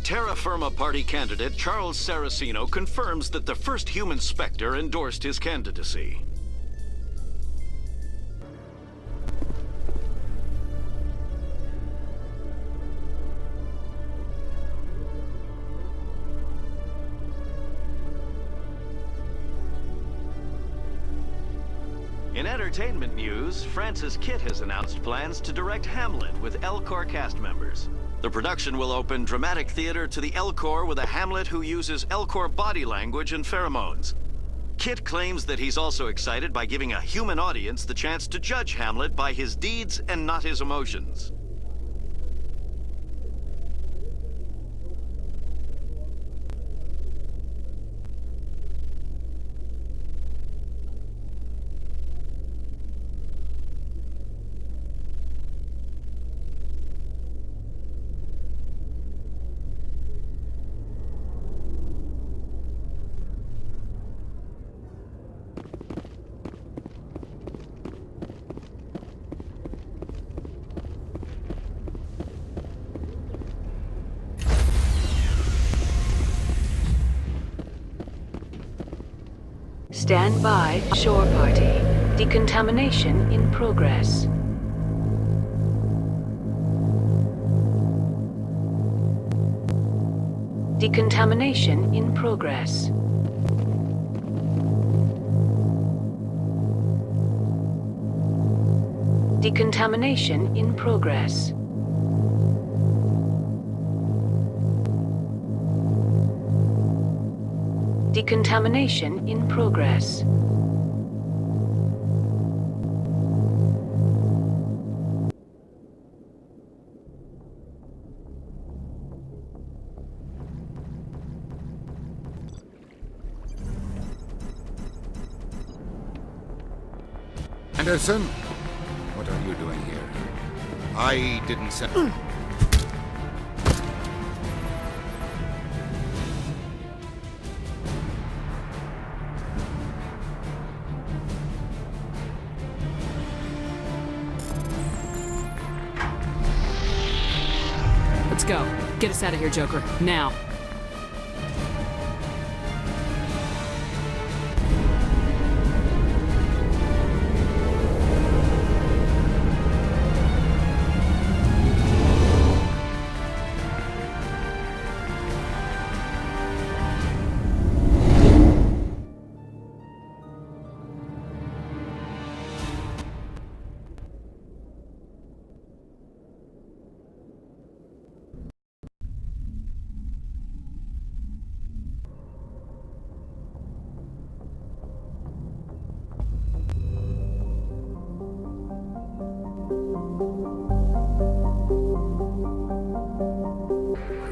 Terra Firma Party candidate Charles Saraceno confirms that the first human Spectre endorsed his candidacy. In entertainment news, Francis Kitt has announced plans to direct Hamlet with El Corps cast members. The production will open dramatic theater to the El Corps with a Hamlet who uses El Corps body language and pheromones. Kitt claims that he's also excited by giving a human audience the chance to judge Hamlet by his deeds and not his emotions. Stand by, shore party. Decontamination in progress. Decontamination in progress. Decontamination in progress. Decontamination in progress. Anderson, what are you doing here? I didn't send... Let's go. Get us out of here, Joker. Now.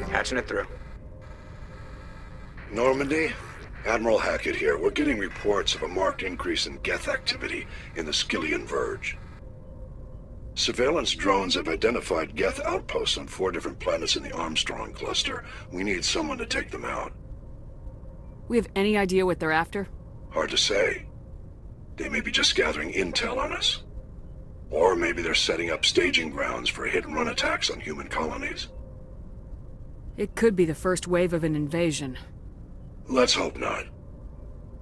Patching it through. Normandy? Admiral Hackett here. We're getting reports of a marked increase in Geth activity in the Skyllian Verge. Surveillance drones have identified Geth outposts on 4 different planets in the Armstrong cluster. We need someone to take them out. We have any idea what they're after? Hard to say. They may be just gathering intel on us. Or maybe they're setting up staging grounds for hit-and-run attacks on human colonies. It could be the first wave of an invasion. Let's hope not.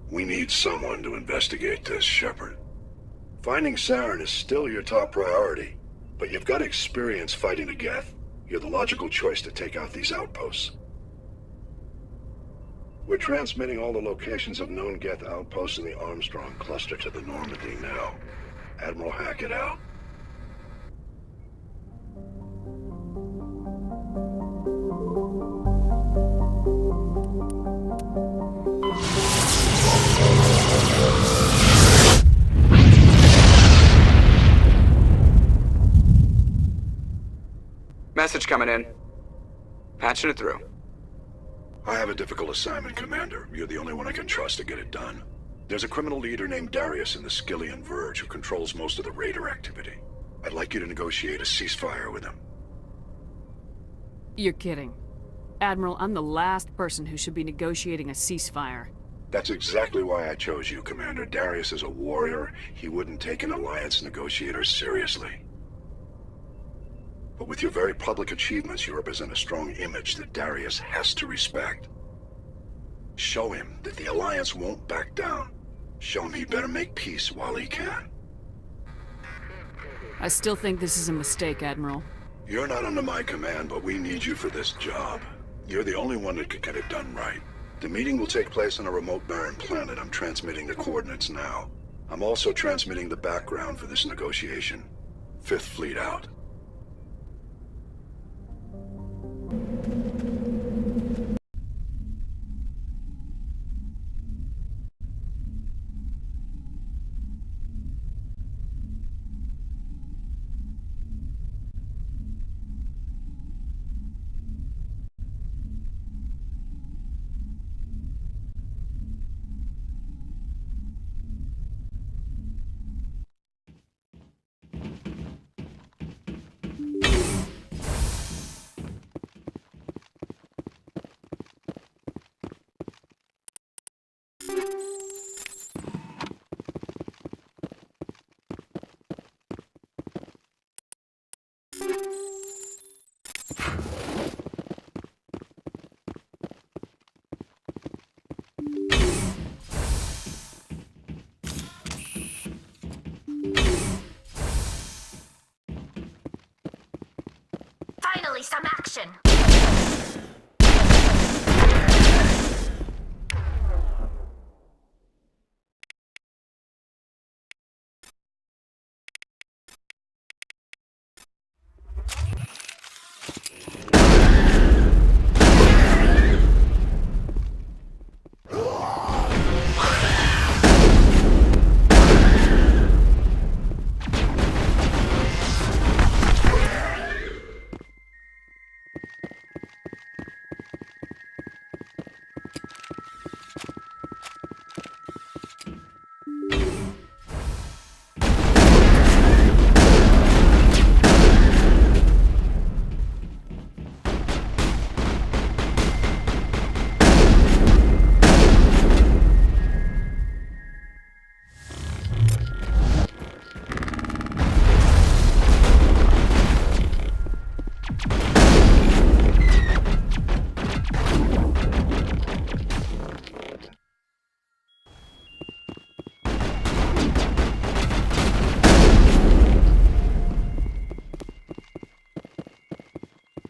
We need someone to investigate this, Shepard. Finding Saren is still your top priority, but you've got experience fighting the Geth. You're the logical choice to take out these outposts. We're transmitting all the locations of known Geth outposts in the Armstrong cluster to the Normandy now. Admiral Hackett out. Message coming in. Patching it through. I have a difficult assignment, Commander. You're the only one I can trust to get it done. There's a criminal leader named Darius in the Skyllian Verge who controls most of the Raider activity. I'd like you to negotiate a ceasefire with him. You're kidding. Admiral, I'm the last person who should be negotiating a ceasefire. That's exactly why I chose you, Commander. Darius is a warrior. He wouldn't take an alliance negotiator seriously. But with your very public achievements, you represent a strong image that Darius has to respect. Show him that the alliance won't back down. Show him he better make peace while he can. I still think this is a mistake, Admiral. You're not under my command, but we need you for this job. You're the only one that could get it done right. The meeting will take place on a remote barren planet. I'm transmitting the coordinates now. I'm also transmitting the background for this negotiation. Fifth Fleet out. Finally, some action!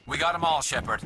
We got them all, Shepard.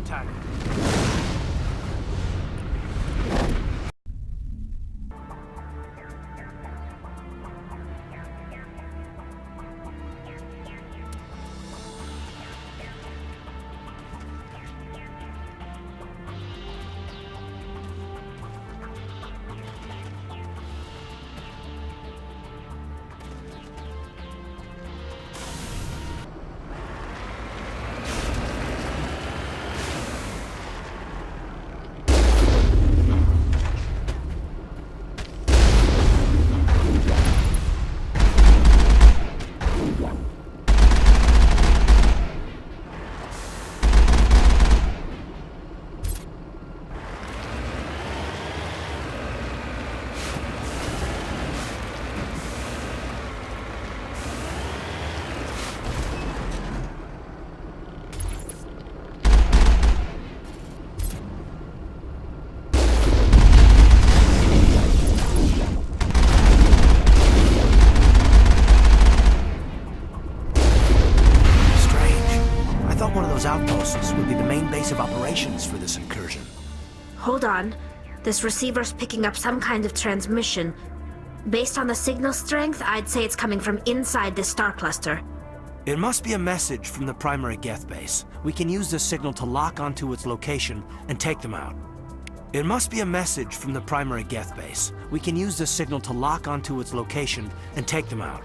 contact. Outposts would be the main base of operations for this incursion. Hold on. This receiver's picking up some kind of transmission. Based on the signal strength, I'd say it's coming from inside this star cluster. It must be a message from the primary Geth base. We can use this signal to lock onto its location and take them out. It must be a message from the primary Geth base. We can use this signal to lock onto its location and take them out.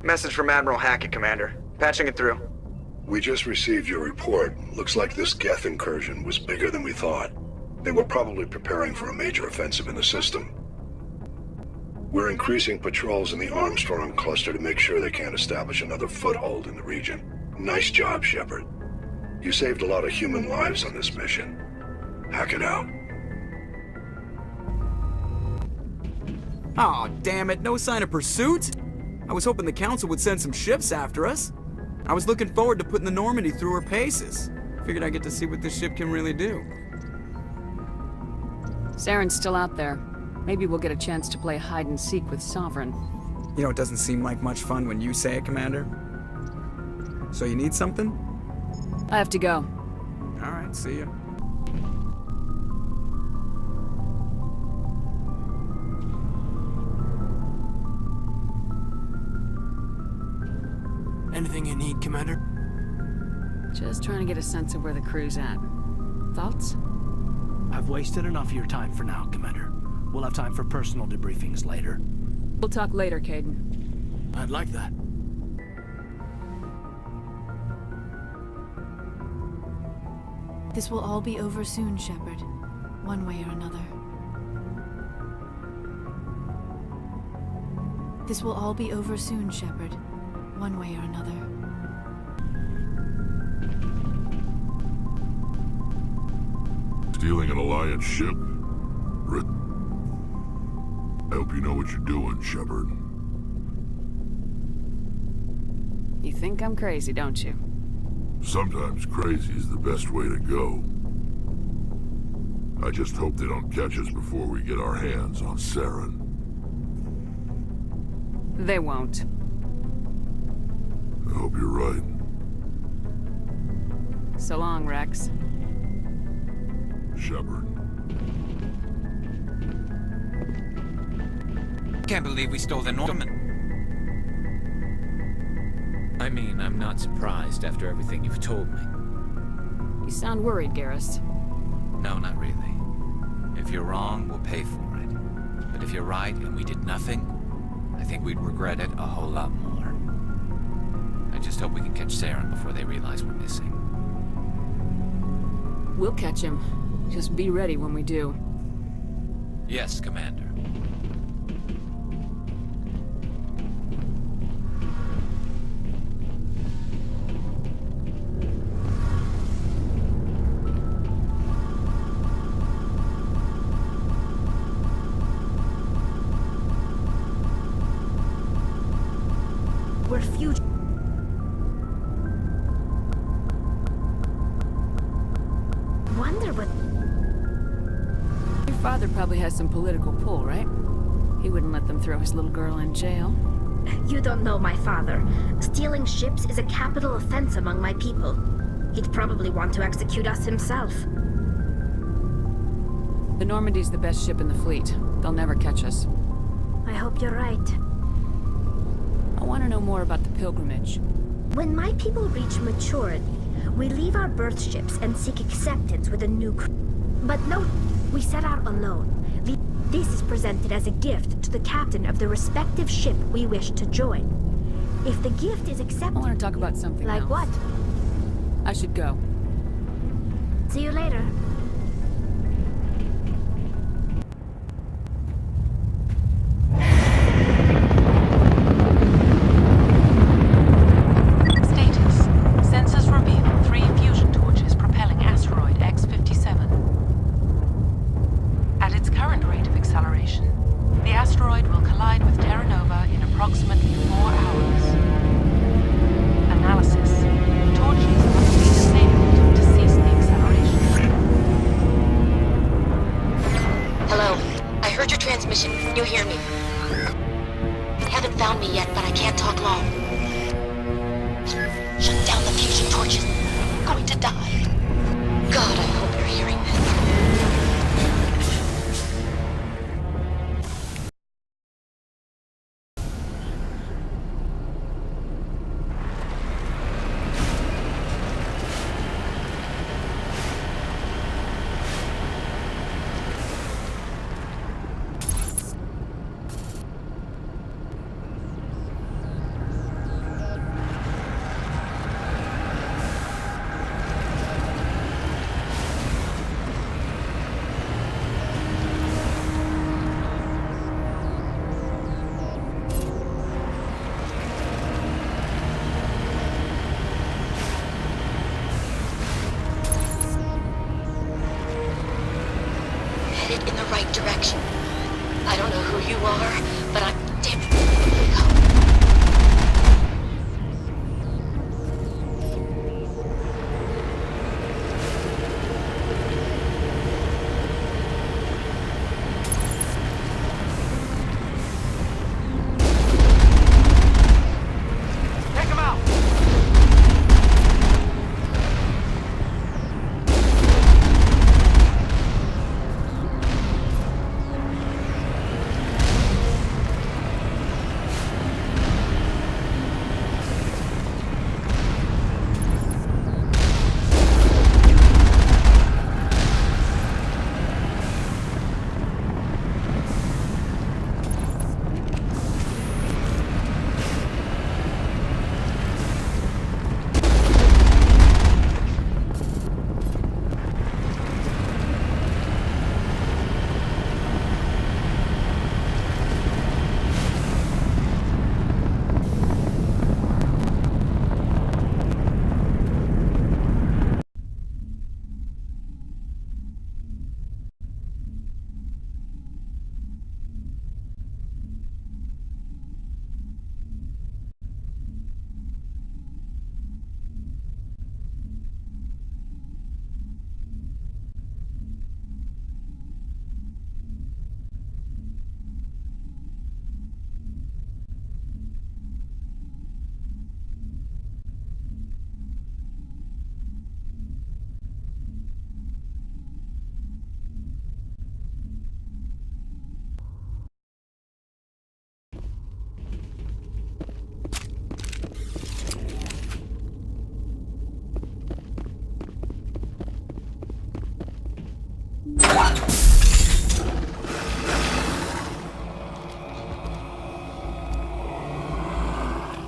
Message from Admiral Hackett, Commander. Patching it through. We just received your report. Looks like this Geth incursion was bigger than we thought. They were probably preparing for a major offensive in the system. We're increasing patrols in the Armstrong cluster to make sure they can't establish another foothold in the region. Nice job, Shepard. You saved a lot of human lives on this mission. Hackett out. Aw, damn it, no sign of pursuit? I was hoping the Council would send some ships after us. I was looking forward to putting the Normandy through her paces. Figured I'd get to see what this ship can really do. Saren's still out there. Maybe we'll get a chance to play hide and seek with Sovereign. You know, it doesn't seem like much fun when you say it, Commander. So you need something? I have to go. Alright, see ya. Anything you need, Commander? Just trying to get a sense of where the crew's at. Thoughts? I've wasted enough of your time for now, Commander. We'll have time for personal debriefings later. We'll talk later, Caden. I'd like that. This will all be over soon, Shepard. One way or another. This will all be over soon, Shepard. One way or another. Stealing an Alliance ship? I hope you know what you're doing, Shepard. You think I'm crazy, don't you? Sometimes crazy is the best way to go. I just hope they don't catch us before we get our hands on Saren. They won't. I hope you're right. So long, Rex. Shepard. Can't believe we stole the Norman. I mean, I'm not surprised after everything you've told me. You sound worried, Garrus. No, not really. If you're wrong, we'll pay for it. But if you're right and we did nothing, I think we'd regret it a whole lot more. I just hope we can catch Saren before they realize we're missing. We'll catch him. Just be ready when we do. Yes, Commander. we're fugitives. Wonder what... Your father probably has some political pull, right? He wouldn't let them throw his little girl in jail. You don't know my father. Stealing ships is a capital offense among my people. He'd probably want to execute us himself. The Normandy's the best ship in the fleet. They'll never catch us. I hope you're right. I want to know more about the pilgrimage. When my people reach maturity, we leave our birth ships and seek acceptance with a new crew. But no, we set out alone. This is presented as a gift to the captain of the respective ship we wish to join. If the gift is accepted... I want to talk about something Like else. what? I should go. See you later. Status. Sensors reveal 3 fusion torches propelling asteroid X-57. At its current rate of acceleration, the asteroid will collide with Terra Nova in approximately 4 hours. Analysis. Torches must be disabled to cease the acceleration. Hello. I heard your transmission. Can you hear me? Haven't found me yet, but I can't talk long. Shut down the fusion torches. I'm going to die. God, I hope you're hearing this. Headed in the right direction. I don't know who you are, but I'm damn Take him out!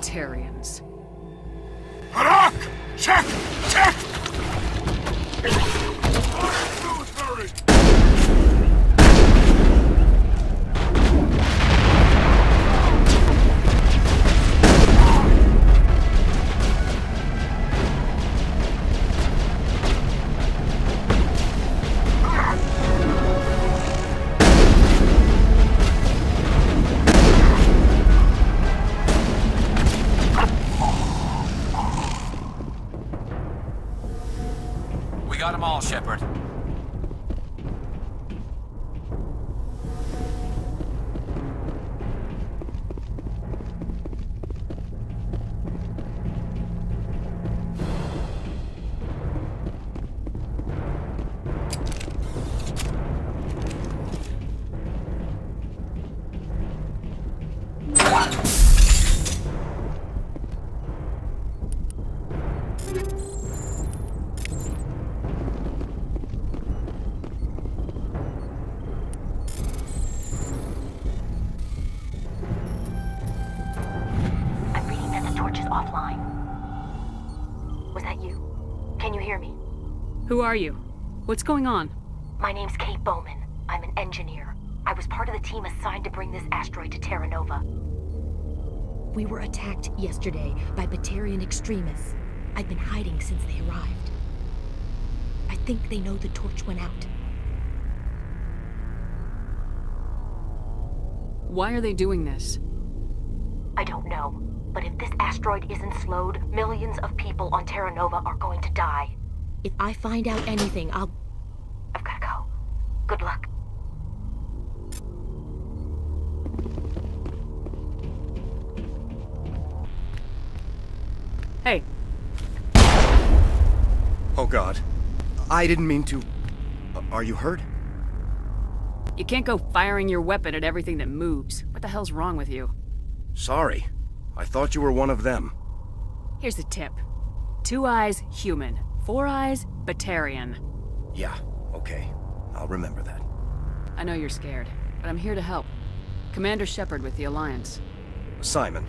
Tarians. Harak! Check! Check! torches offline. Was that you? Can you hear me? Who are you? What's going on? My name's Kate Bowman. I'm an engineer. I was part of the team assigned to bring this asteroid to Terra Nova. We were attacked yesterday by Batarian extremists. I've been hiding since they arrived. I think they know the torch went out. Why are they doing this? I don't know, but if this asteroid isn't slowed, millions of people on Terra Nova are going to die. If I find out anything, I've gotta go. Good luck. Hey. Oh God. I didn't mean to... Are you hurt? You can't go firing your weapon at everything that moves. What the hell's wrong with you? Sorry. I thought you were one of them. Here's the tip. 2 eyes, human. 4 eyes, Batarian. Yeah, okay. I'll remember that. I know you're scared, but I'm here to help. Commander Shepard with the Alliance. Simon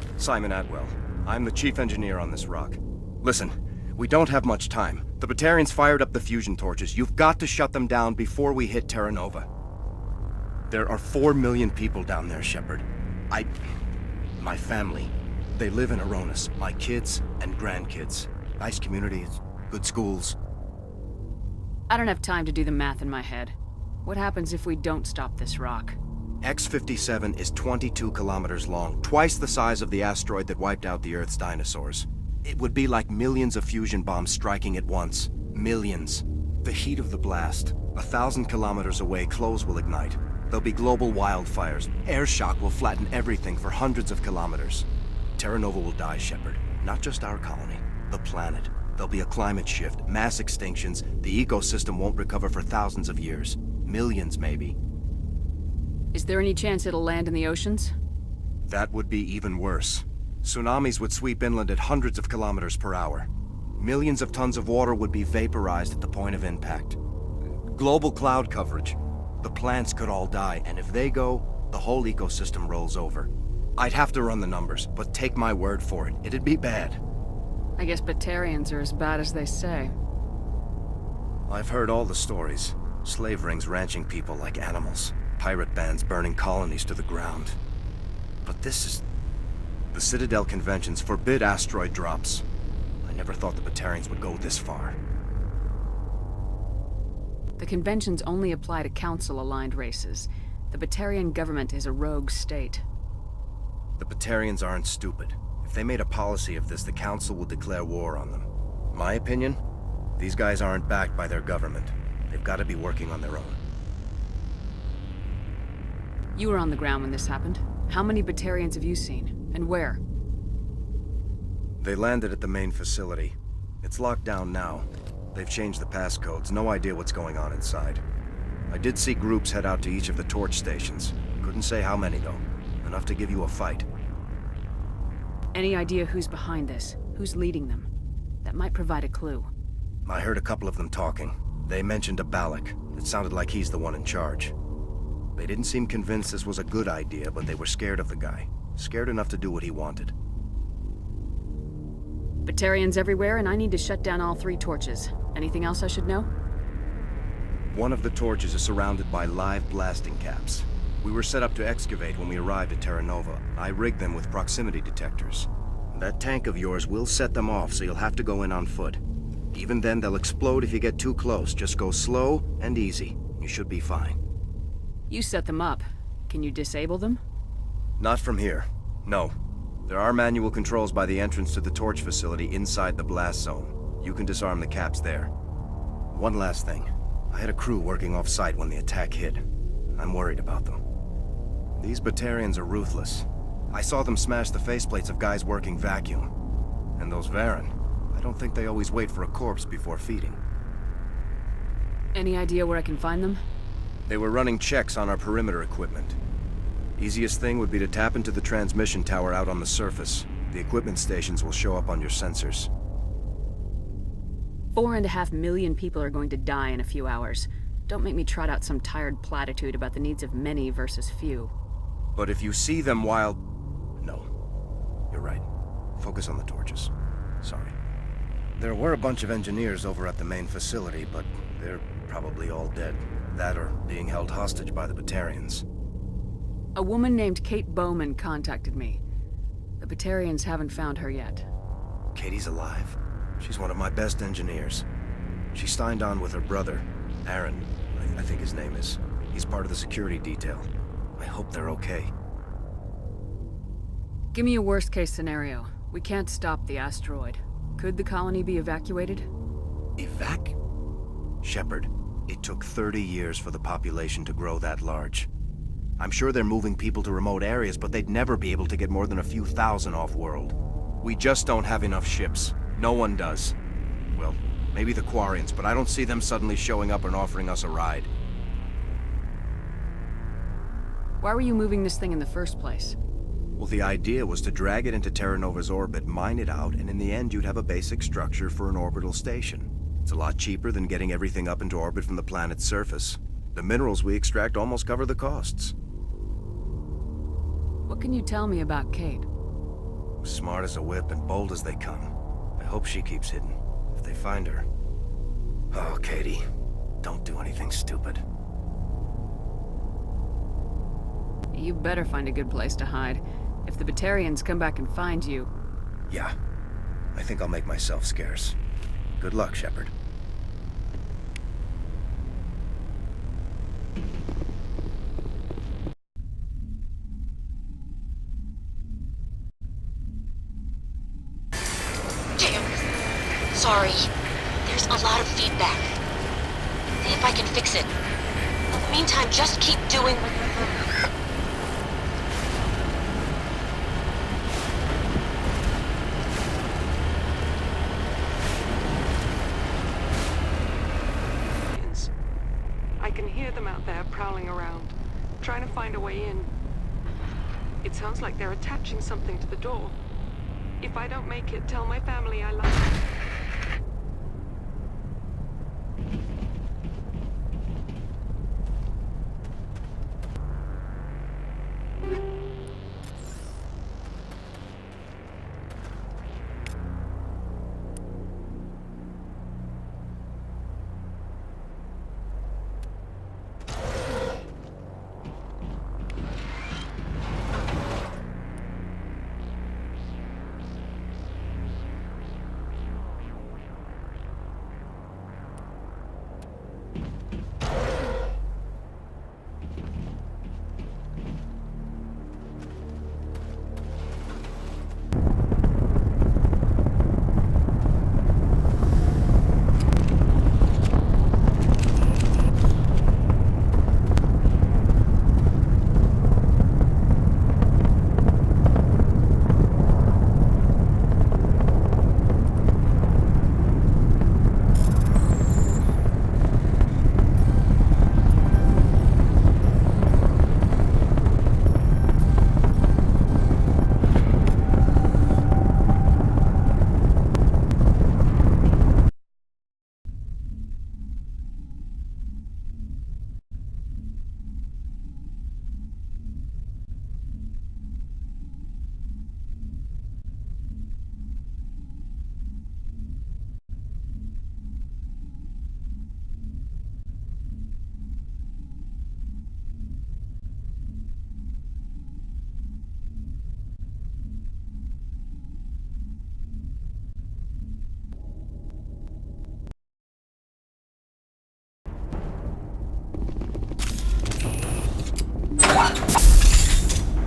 Atwell. I'm the chief engineer on this rock. Listen, we don't have much time. The Batarians fired up the fusion torches. You've got to shut them down before we hit Terra Nova. There are 4 million people down there, Shepard. My family, they live in Aronis. My kids and grandkids. Nice communities, good schools. I don't have time to do the math in my head. What happens if we don't stop this rock? X-57 is 22 kilometers long, twice the size of the asteroid that wiped out the Earth's dinosaurs. It would be like millions of fusion bombs striking at once. Millions. The heat of the blast. 1,000 kilometers away, clothes will ignite. There'll be global wildfires. Air shock will flatten everything for hundreds of kilometers. Terra Nova will die, Shepard. Not just our colony. The planet. There'll be a climate shift, mass extinctions. The ecosystem won't recover for thousands of years. Millions, maybe. Is there any chance it'll land in the oceans? That would be even worse. Tsunamis would sweep inland at hundreds of kilometers per hour. Millions of tons of water would be vaporized at the point of impact. Global cloud coverage. The plants could all die, and if they go, the whole ecosystem rolls over. I'd have to run the numbers, but take my word for it, it'd be bad. I guess Batarians are as bad as they say. I've heard all the stories. Slave rings ranching people like animals. Pirate bands burning colonies to the ground. But this is... The Citadel conventions forbid asteroid drops. I never thought the Batarians would go this far. The conventions only apply to Council-aligned races. The Batarian government is a rogue state. The Batarians aren't stupid. If they made a policy of this, the Council would declare war on them. My opinion? These guys aren't backed by their government. They've got to be working on their own. You were on the ground when this happened. How many Batarians have you seen? And where? They landed at the main facility. It's locked down now. They've changed the passcodes. No idea what's going on inside. I did see groups head out to each of the torch stations. Couldn't say how many, though. Enough to give you a fight. Any idea who's behind this? Who's leading them? That might provide a clue. I heard a couple of them talking. They mentioned a Balak. It sounded like he's the one in charge. They didn't seem convinced this was a good idea, but they were scared of the guy. Scared enough to do what he wanted. Batarians everywhere, and I need to shut down all 3 torches. Anything else I should know? One of the torches is surrounded by live blasting caps. We were set up to excavate when we arrived at Terra Nova. I rigged them with proximity detectors. That tank of yours will set them off, so you'll have to go in on foot. Even then, they'll explode if you get too close. Just go slow and easy. You should be fine. You set them up. Can you disable them? Not from here. No. There are manual controls by the entrance to the torch facility inside the blast zone. You can disarm the caps there. One last thing. I had a crew working off-site when the attack hit. I'm worried about them. These Batarians are ruthless. I saw them smash the faceplates of guys working vacuum. And those Varen, I don't think they always wait for a corpse before feeding. Any idea where I can find them? They were running checks on our perimeter equipment. Easiest thing would be to tap into the transmission tower out on the surface. The equipment stations will show up on your sensors. 4.5 million people are going to die in a few hours. Don't make me trot out some tired platitude about the needs of many versus few. But if you see them while... No. You're right. Focus on the torches. Sorry. There were a bunch of engineers over at the main facility, but they're probably all dead. That or being held hostage by the Batarians. A woman named Kate Bowman contacted me. The Batarians haven't found her yet. Katie's alive. She's one of my best engineers. She signed on with her brother, Aaron, I think his name is. He's part of the security detail. I hope they're okay. Give me a worst-case scenario. We can't stop the asteroid. Could the colony be evacuated? Shepard, it took 30 years for the population to grow that large. I'm sure they're moving people to remote areas, but they'd never be able to get more than a few thousand off-world. We just don't have enough ships. No one does. Well, maybe the Quarians, but I don't see them suddenly showing up and offering us a ride. Why were you moving this thing in the first place? Well, the idea was to drag it into Terra Nova's orbit, mine it out, and in the end you'd have a basic structure for an orbital station. It's a lot cheaper than getting everything up into orbit from the planet's surface. The minerals we extract almost cover the costs. What can you tell me about Kate? Smart as a whip and bold as they come. I hope she keeps hidden, if they find her. Oh, Katie, don't do anything stupid. You better find a good place to hide. If the Batarians come back and find you... Yeah, I think I'll make myself scarce. Good luck, Shepard. Damn. Sorry. There's a lot of feedback. See if I can fix it. In the meantime, just keep doing... I can hear them out there prowling around, trying to find a way in. It sounds like they're attaching something to the door. If I don't make it, tell my family I love them.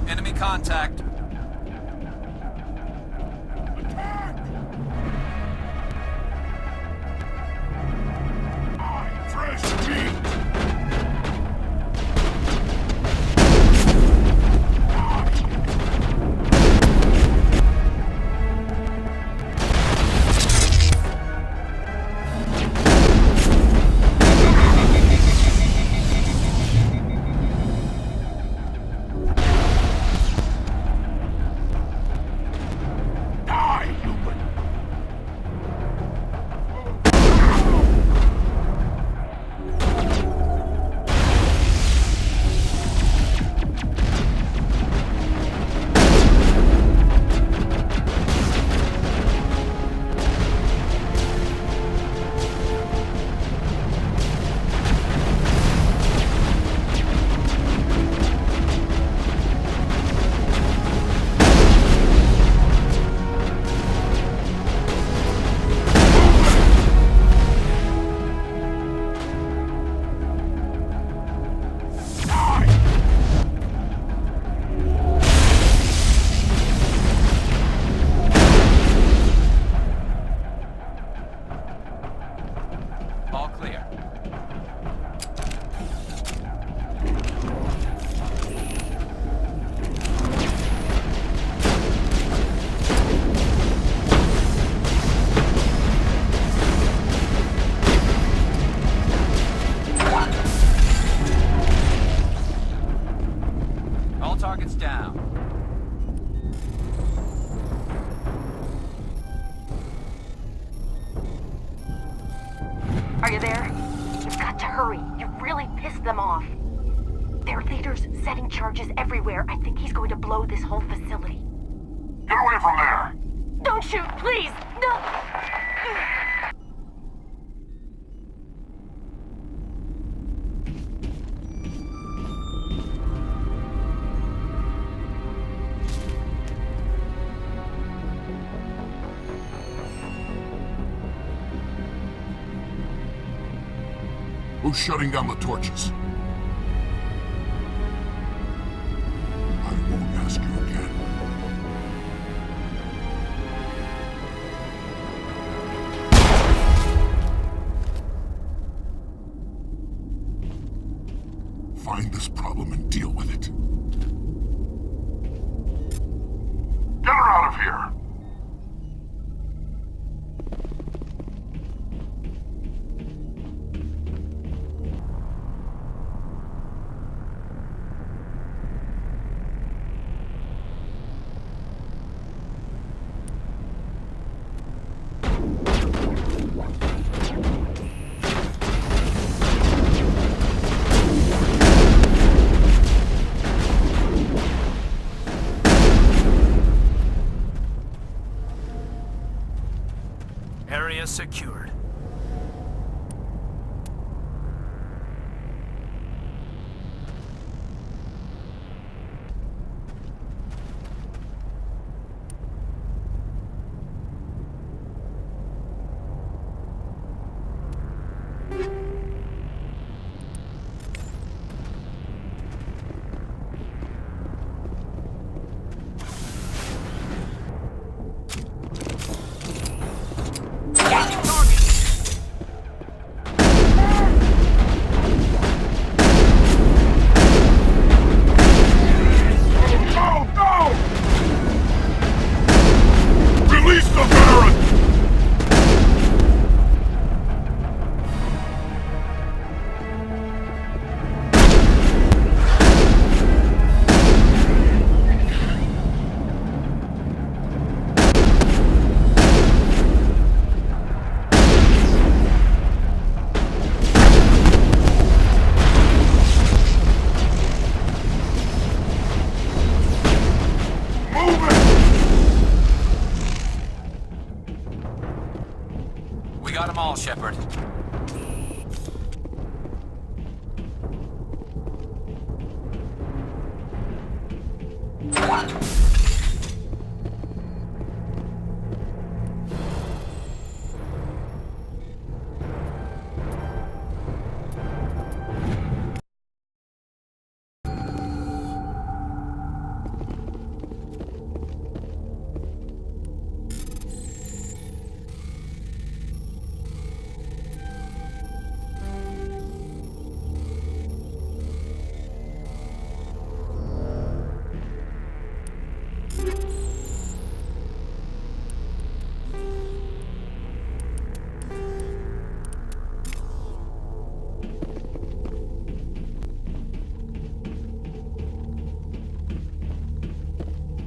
Enemy contact. Fresh meat! there? You've got to hurry. You've really pissed them off. Their leader's setting charges everywhere. I think he's going to blow this whole facility. Get away from there! Don't shoot, please! No! Who's shutting down the torches? I won't ask you again. Find this problem and deal with it. Get her out of here! Area secured. got them all, Shepard.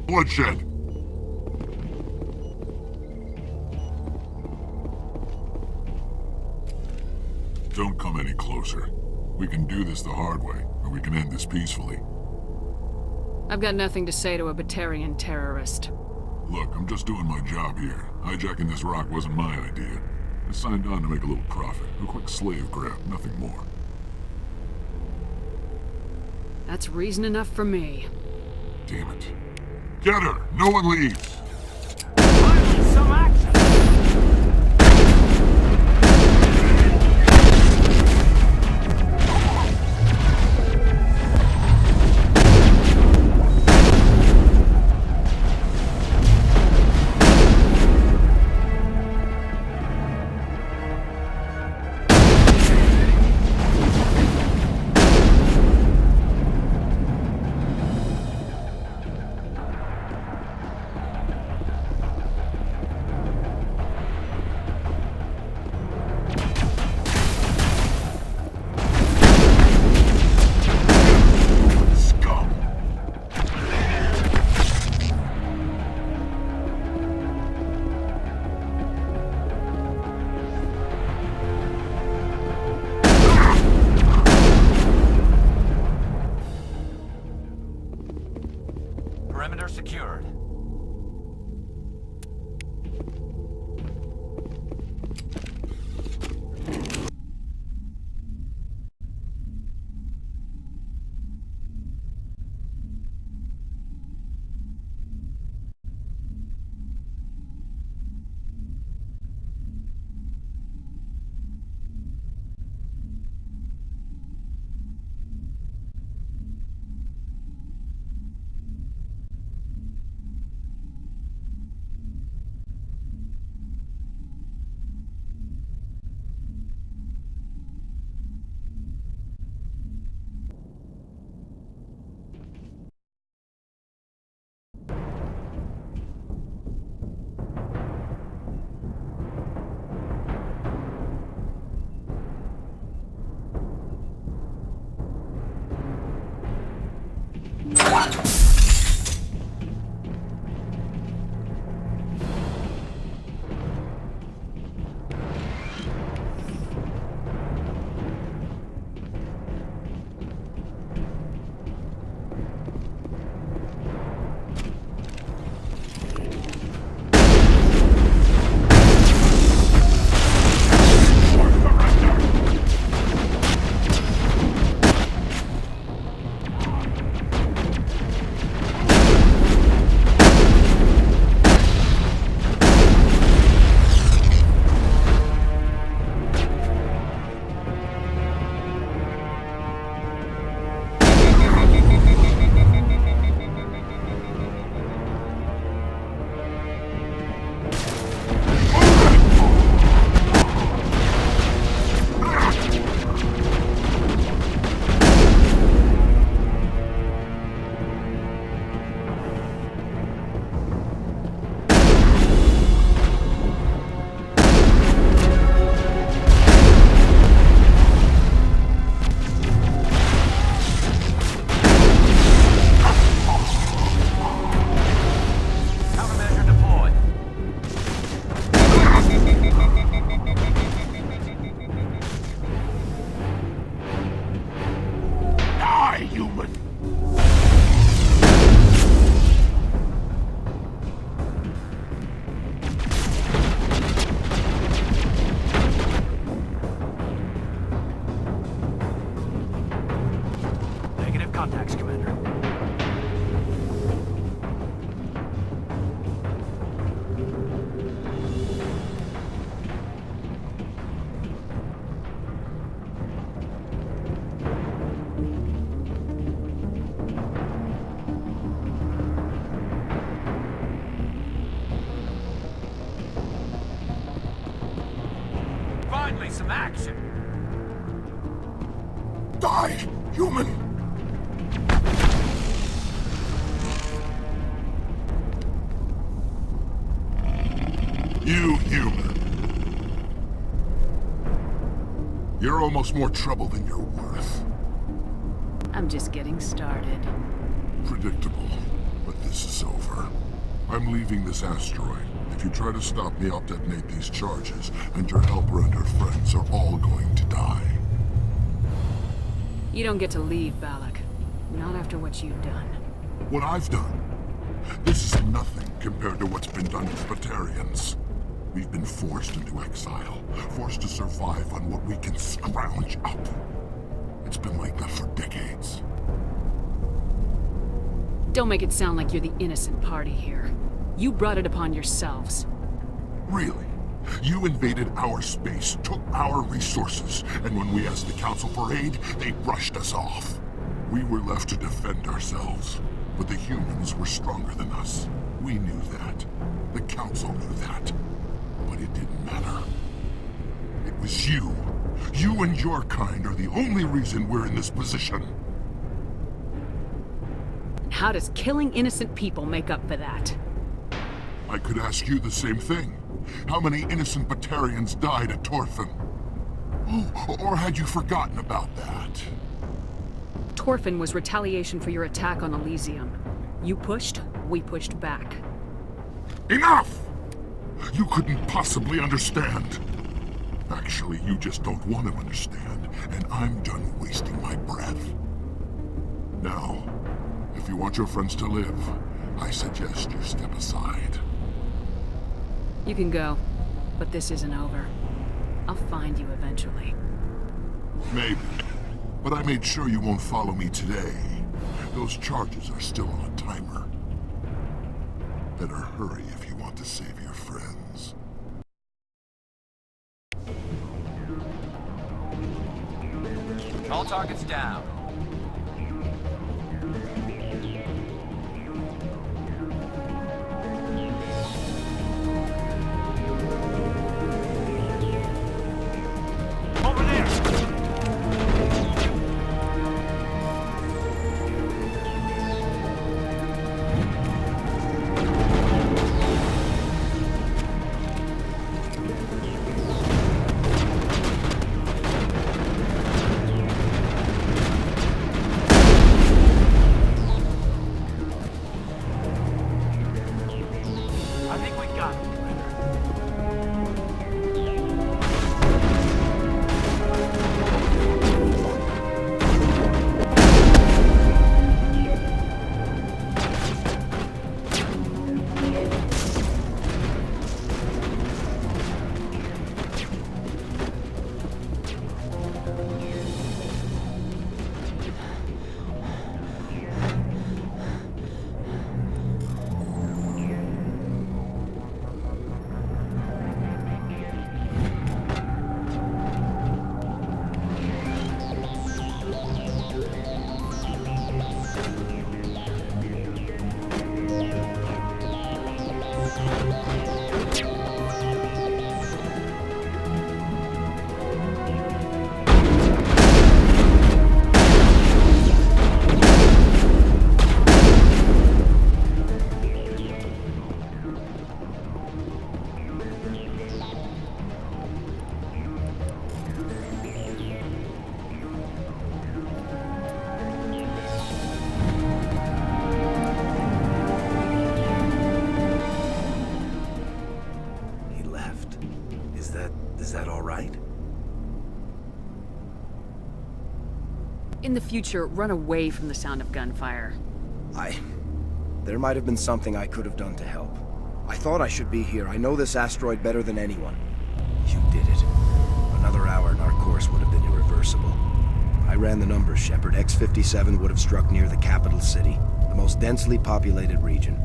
Bloodshed. Don't come any closer. We can do this the hard way, or we can end this peacefully. I've got nothing to say to a Batarian terrorist. Look, I'm just doing my job here. Hijacking this rock wasn't my idea. I signed on to make a little profit. A quick slave grab, nothing more. That's reason enough for me. Damn it. Get her! No one leaves! Finally, some action! Some action. Die, human! You human. You're almost more trouble than you're worth. I'm just getting started. Predictable, but this is over. I'm leaving this asteroid. If you try to stop me, I'll detonate these charges, and your helper and her friends are all going to die. You don't get to leave, Balak. Not after what you've done. What I've done? This is nothing compared to what's been done to the Batarians. We've been forced into exile, forced to survive on what we can scrounge up. It's been like that for decades. Don't make it sound like you're the innocent party here. You brought it upon yourselves. Really? You invaded our space, took our resources, and when we asked the Council for aid, they brushed us off. We were left to defend ourselves, but the humans were stronger than us. We knew that. The Council knew that. But it didn't matter. It was you. You and your kind are the only reason we're in this position. How does killing innocent people make up for that? I could ask you the same thing. How many innocent Batarians died at Torfin? Oh, or had you forgotten about that? Torfin was retaliation for your attack on Elysium. You pushed, we pushed back. Enough! You couldn't possibly understand. Actually, you just don't want to understand, and I'm done wasting my breath. Now, if you want your friends to live, I suggest you step aside. You can go, but this isn't over. I'll find you eventually. Maybe. But I made sure you won't follow me today. Those charges are still on a timer. Better hurry if you want to save your friends. All targets down. Over there! I think we got it. Is that all right? In the future, run away from the sound of gunfire. There might have been something I could have done to help. I thought I should be here. I know this asteroid better than anyone. You did it. Another hour and our course would have been irreversible. I ran the numbers, Shepard. X-57 would have struck near the capital city, the most densely populated region.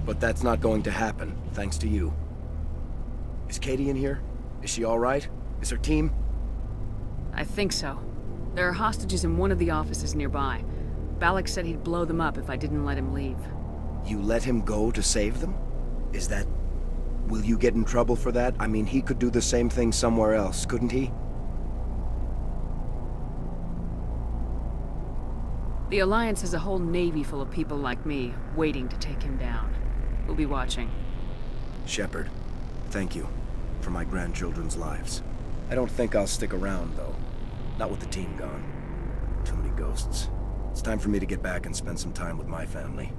But that's not going to happen, thanks to you. Is Katie in here? Is she all right? Is her team? I think so. There are hostages in one of the offices nearby. Balak said he'd blow them up if I didn't let him leave. You let him go to save them? Is that... Will you get in trouble for that? I mean, he could do the same thing somewhere else, couldn't he? The Alliance has a whole navy full of people like me, waiting to take him down. We'll be watching. Shepard, thank you for my grandchildren's lives. I don't think I'll stick around, though. Not with the team gone. Too many ghosts. It's time for me to get back and spend some time with my family.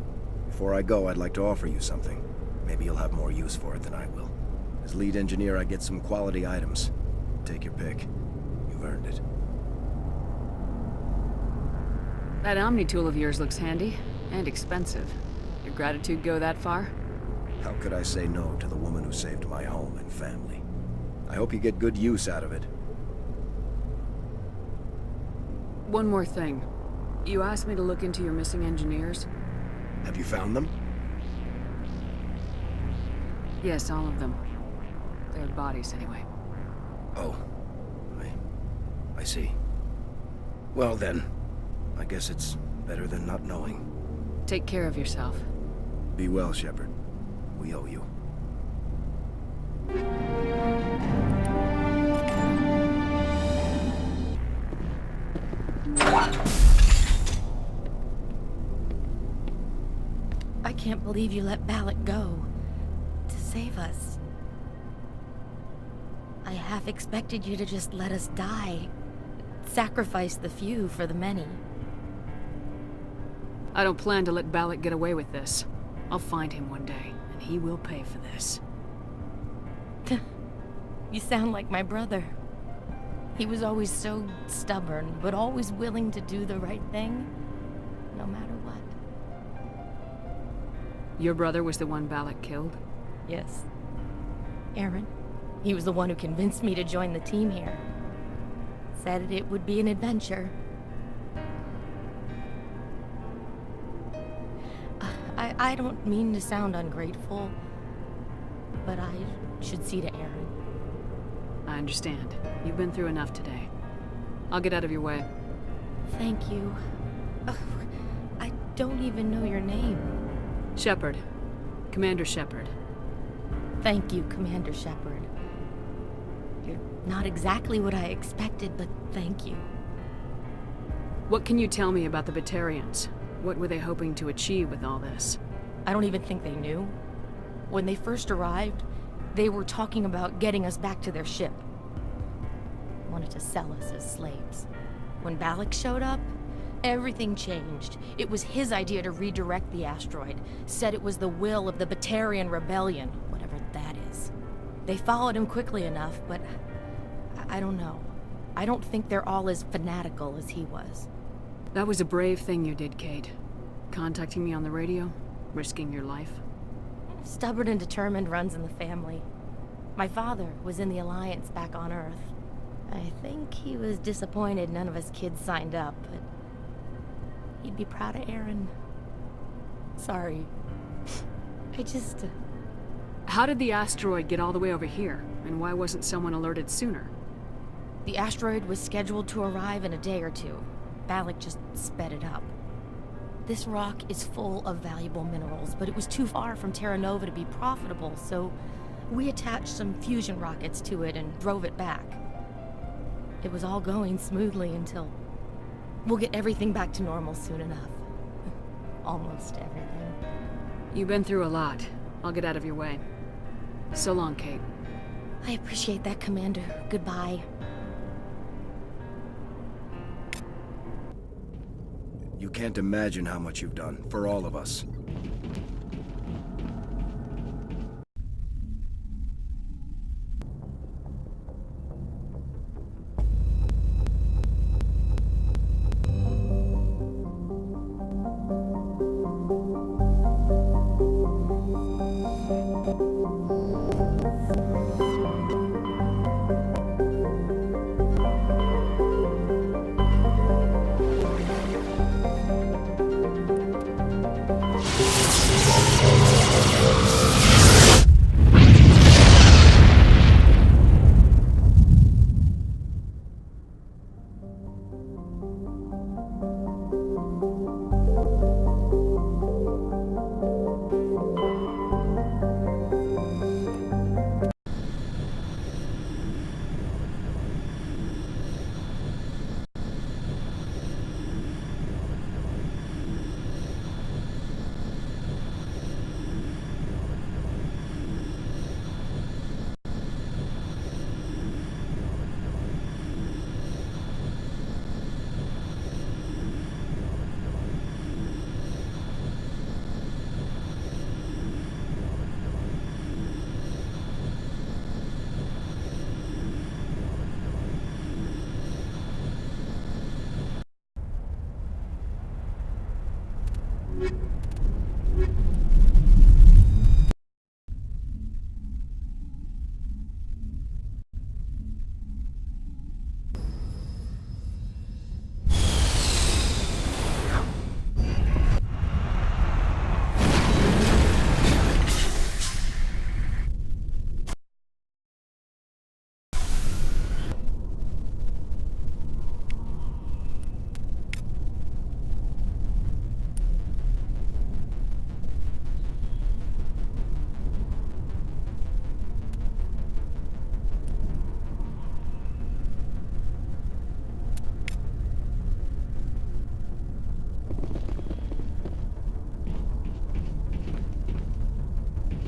Before I go, I'd like to offer you something. Maybe you'll have more use for it than I will. As lead engineer, I get some quality items. Take your pick. You've earned it. That Omni tool of yours looks handy and expensive. Your gratitude go that far? How could I say no to the woman who saved my home and family? I hope you get good use out of it. One more thing. You asked me to look into your missing engineers? Have you found them? Yes, all of them. Their bodies, anyway. Oh. I see. Well then, I guess it's better than not knowing. Take care of yourself. Be well, Shepard. We owe you. I can't believe you let Balak go. To save us. I half expected you to just let us die. Sacrifice the few for the many. I don't plan to let Balak get away with this. I'll find him one day, and he will pay for this. You sound like my brother. He was always so stubborn, but always willing to do the right thing, no matter what. Your brother was the one Balak killed? Yes. Aaron. He was the one who convinced me to join the team here. Said it would be an adventure. I don't mean to sound ungrateful, but I should see to Aaron. I understand. You've been through enough today. I'll get out of your way. Thank you. I don't even know your name. Shepard. Commander Shepard. Thank you, Commander Shepard. You're not exactly what I expected, but thank you. What can you tell me about the Batarians? What were they hoping to achieve with all this? I don't even think they knew. When they first arrived, they were talking about getting us back to their ship. Wanted to sell us as slaves. When Balak showed up, everything changed. It was his idea to redirect the asteroid. Said it was the will of the Batarian Rebellion, whatever that is. They followed him quickly enough, but I don't know. I don't think they're all as fanatical as he was. That was a brave thing you did, Kate. Contacting me on the radio, risking your life. Stubborn and determined runs in the family. My father was in the Alliance back on Earth. I think he was disappointed none of us kids signed up, but he'd be proud of Aaron. Sorry. I just... How did the asteroid get all the way over here, and why wasn't someone alerted sooner? The asteroid was scheduled to arrive in a day or two. Balak just sped it up. This rock is full of valuable minerals, but it was too far from Terra Nova to be profitable, so we attached some fusion rockets to it and drove it back. It was all going smoothly until... We'll get everything back to normal soon enough. Almost everything. You've been through a lot. I'll get out of your way. So long, Kate. I appreciate that, Commander. Goodbye. You can't imagine how much you've done, for all of us.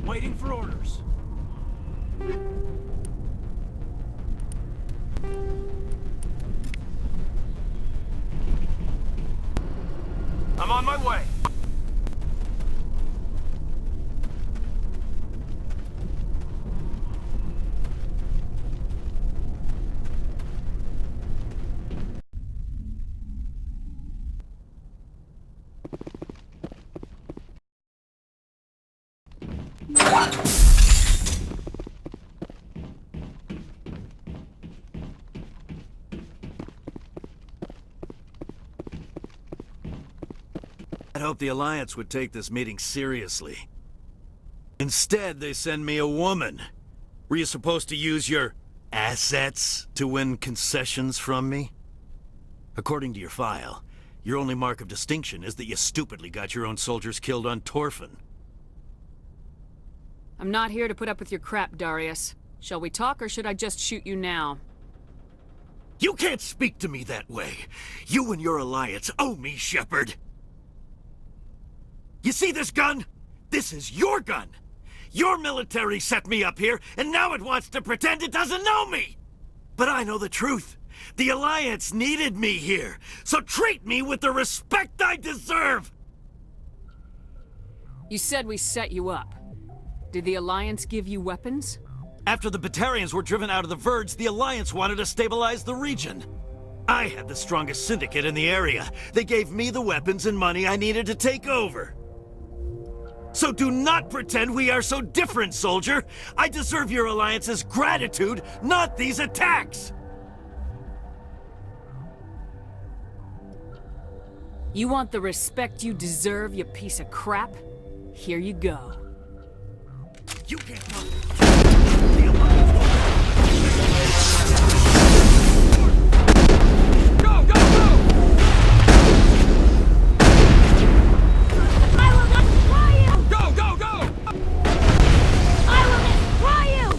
Waiting for orders. I'm on my way. I'd hoped the Alliance would take this meeting seriously. Instead, they send me a woman. Were you supposed to use your assets to win concessions from me? According to your file, your only mark of distinction is that you stupidly got your own soldiers killed on Torfin. I'm not here to put up with your crap, Darius. Shall we talk, or should I just shoot you now? You can't speak to me that way. You and your Alliance owe me, Shepard. You see this gun? This is your gun. Your military set me up here, and now it wants to pretend it doesn't know me. But I know the truth. The Alliance needed me here, so treat me with the respect I deserve! You said we set you up. Did the Alliance give you weapons? After the Batarians were driven out of the Verge, the Alliance wanted to stabilize the region. I had the strongest syndicate in the area. They gave me the weapons and money I needed to take over. So do not pretend we are so different, soldier! I deserve your Alliance's gratitude, not these attacks! You want the respect you deserve, you piece of crap? Here you go. You can't come. Go, go, go! I will destroy you! Go, go, go! I will destroy you!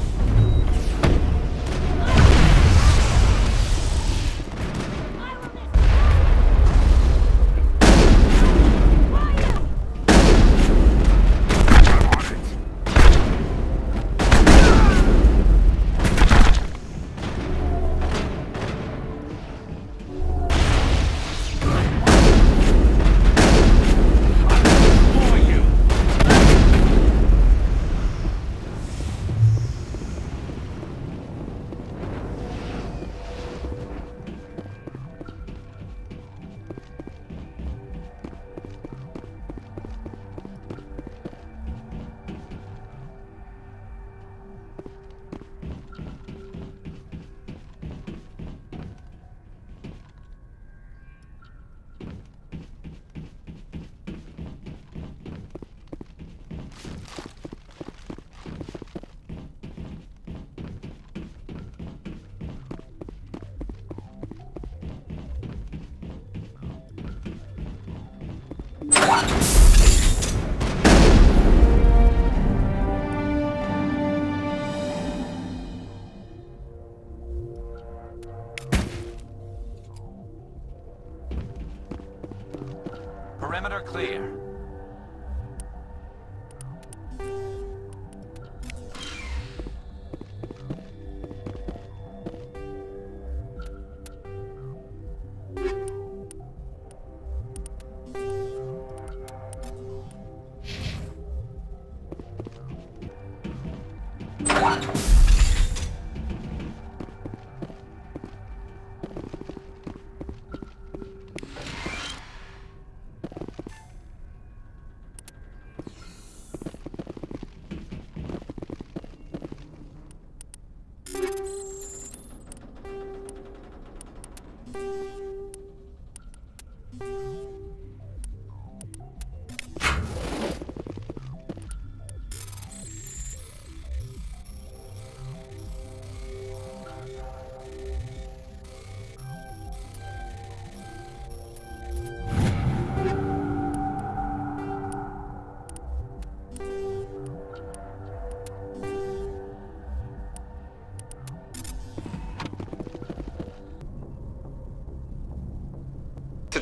Perimeter clear.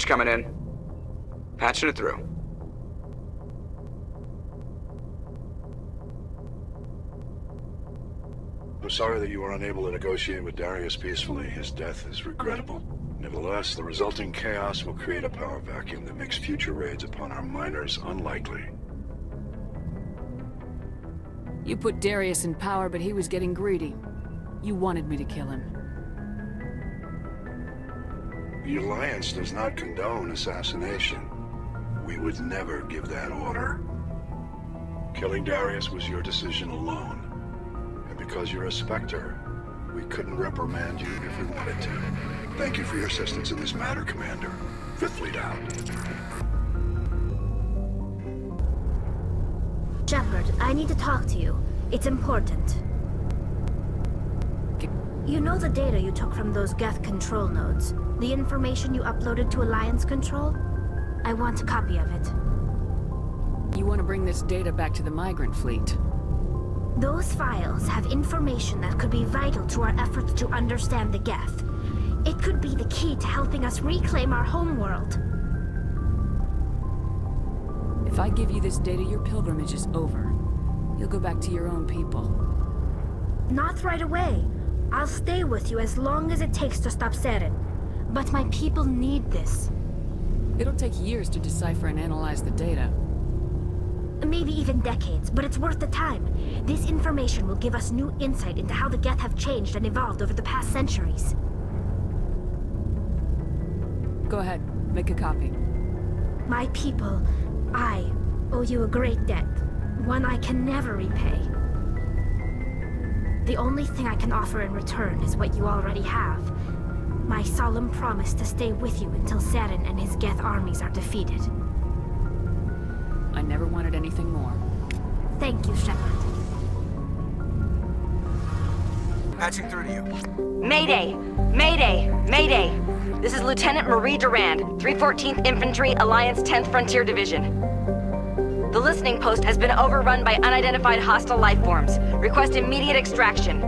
Message coming in. Patching it through. I'm sorry that you were unable to negotiate with Darius peacefully. His death is regrettable. Nevertheless, the resulting chaos will create a power vacuum that makes future raids upon our miners unlikely. You put Darius in power, but he was getting greedy. You wanted me to kill him. The Alliance does not condone assassination. We would never give that order. Killing Darius was your decision alone. And because you're a Spectre, we couldn't reprimand you if we wanted to. Thank you for your assistance in this matter, Commander. Fifth Fleet out. Shepard, I need to talk to you. It's important. You know the data you took from those Geth control nodes? The information you uploaded to Alliance Control? I want a copy of it. You want to bring this data back to the migrant fleet? Those files have information that could be vital to our efforts to understand the Geth. It could be the key to helping us reclaim our homeworld. If I give you this data, your pilgrimage is over. You'll go back to your own people. Not right away. I'll stay with you as long as it takes to stop Seren. But my people need this. It'll take years to decipher and analyze the data. Maybe even decades, but it's worth the time. This information will give us new insight into how the Geth have changed and evolved over the past centuries. Go ahead, make a copy. My people, I owe you a great debt. One I can never repay. The only thing I can offer in return is what you already have. My solemn promise to stay with you until Seren and his Geth armies are defeated. I never wanted anything more. Thank you, Shepard. Patching through to you. Mayday! Mayday! Mayday! This is Lieutenant Marie Durand, 314th Infantry, Alliance 10th Frontier Division. The listening post has been overrun by unidentified hostile life forms. Request immediate extraction.